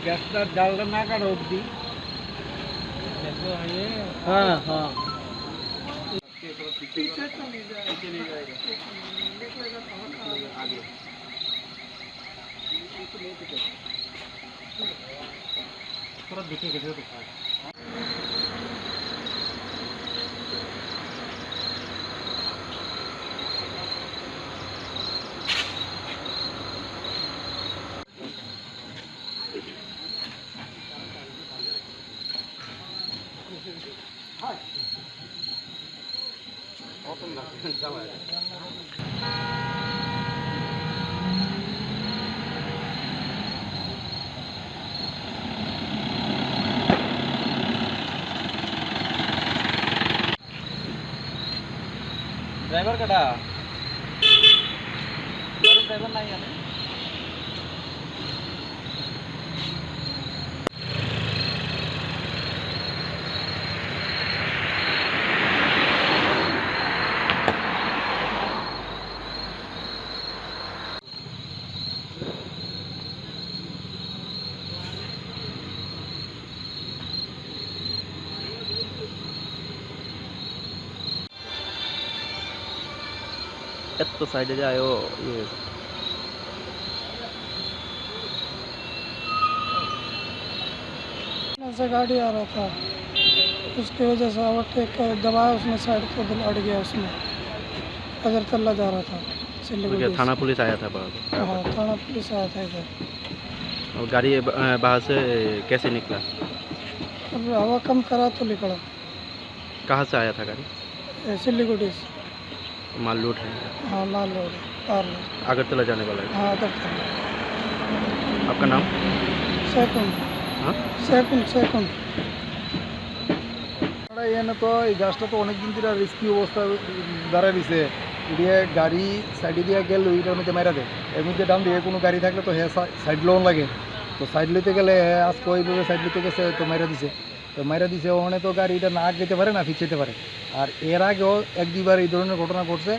গ্যাসটা জালটা না কাটা অবধি। হ্যাঁ হ্যাঁ थोड़ा दिखे गए तो ड्राइवर कटा ड्राइवर नहीं है तो साइड जाओ ये से गाड़ी आ रहा था, उसकी वजह से ओवरटेक दबाया उसने, साइड को अड़ गया उसमें। अगर तल्ला जा रहा था सिल्लीगुड़ी। थाना पुलिस आया था हाँ थाना पुलिस आया था इधर। और गाड़ी बाहर से कैसे निकला? अब हवा कम करा तो निकला। कहाँ से आया था गाड़ी? सिल्लीगुड़ी से। माल लोड है? हाँ माल लोड कार लोड। अगरतला जाने वाला है? हाँ अगरतला। आपका नाम? सैकुन। हाँ सैकुन सैकुन। এনে তো এই গাছটা তো অনেক দিন ধরে রিস্কি অবস্থা দাঁড়ায় দিছে। দিয়ে গাড়ি সাইডে দিয়ে গেল ওইটার মধ্যে মেরা দেয়। এর মধ্যে ডান দিয়ে কোনো গাড়ি থাকলে তো হ্যাঁ সাইড লোন লাগে, তো সাইড লইতে গেলে আজকে ওইভাবে সাইড লইতে গেছে তো মেরা দিছে। তো মেরা দিছে ওখানে তো গাড়িটা না যেতে পারে না পিছাইতে পারে। আর এর আগেও এক দুইবার এই ধরনের ঘটনা ঘটছে।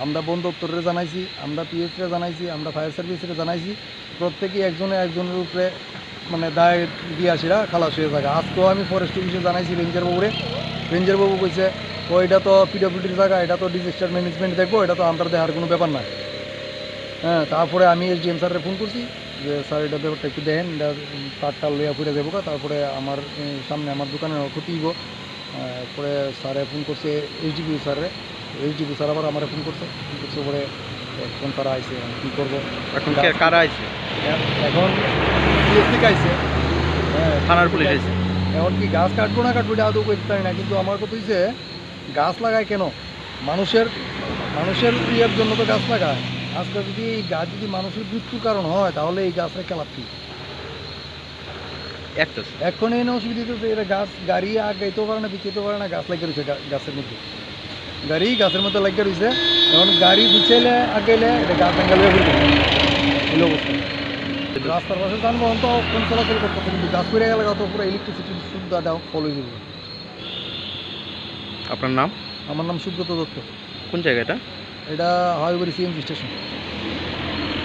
আমরা বন দপ্তরে জানাইছি, আমরা পিএসরে জানাইছি, আমরা ফায়ার সার্ভিসে জানাইছি। প্রত্যেকেই একজনের উপরে মানে দায় দিয়ে আসিরা খালাস হয়ে থাকে। আজকেও আমি ফরেস্ট অফিসে জানাইছি রেঞ্জার বাবু কইছে ও এটা তো পিডব্লিউডির জায়গা, এটা তো ডিজাস্টার ম্যানেজমেন্ট দেখবো, এটা তো আমরা দেখার কোনো ব্যাপার না। হ্যাঁ তারপরে আমি এসডিএম স্যারে ফোন করছি যে স্যার এটা ব্যাপারটা একটু দেখেন, এটা তারটা লইয়া ফুটে দেবো। তারপরে আমার সামনে আমার দোকানে ক্ষতি হইব। পরে স্যারে ফোন করছে এইচডিপি স্যার আবার আমার ফোন করছে পরে এখন তারা আইসে কী করবো এখন কারা আইছে? এখন পিএসসি আইসে, থানার পুলিশ আইছে। এখন কি গাছ কাটবো না কাটবো এটা আদৌ করতে পারি না, কিন্তু আমার কথা হচ্ছে গাছ লাগায় কেন? মানুষের ইয়ের জন্য তো গাছ লাগায়। আজকে যদি এই গাছ যদি মানুষের মৃত্যুর কারণ হয় তাহলে এই গাছের খেলাপ কি? এখন এই অসুবিধা হচ্ছে এটা গাড়ি আগাইতেও পারে না, বিচাইতেও পারে না, গাছ লাগিয়ে রয়েছে গাছের মধ্যে। গাড়ি গাছের মধ্যে লাগিয়ে রয়েছে, এখন গাড়ি বিছাইলে আগাইলে এটা গাছ আঙ্গালে ঘুরবে এই অবস্থা। রাস্তার পাশে যানবাহন তো কম চলাচল করতেছে, কিন্তু গাছ করে গেলে তো পুরো ইলেকট্রিসিটি সুবিধাটা ফলো হয়ে যাবে। আপনার নাম? আমার নাম সুব্রত দত্ত। কোন জায়গাটা? এটা হাওড়া সিএনজি স্টেশন।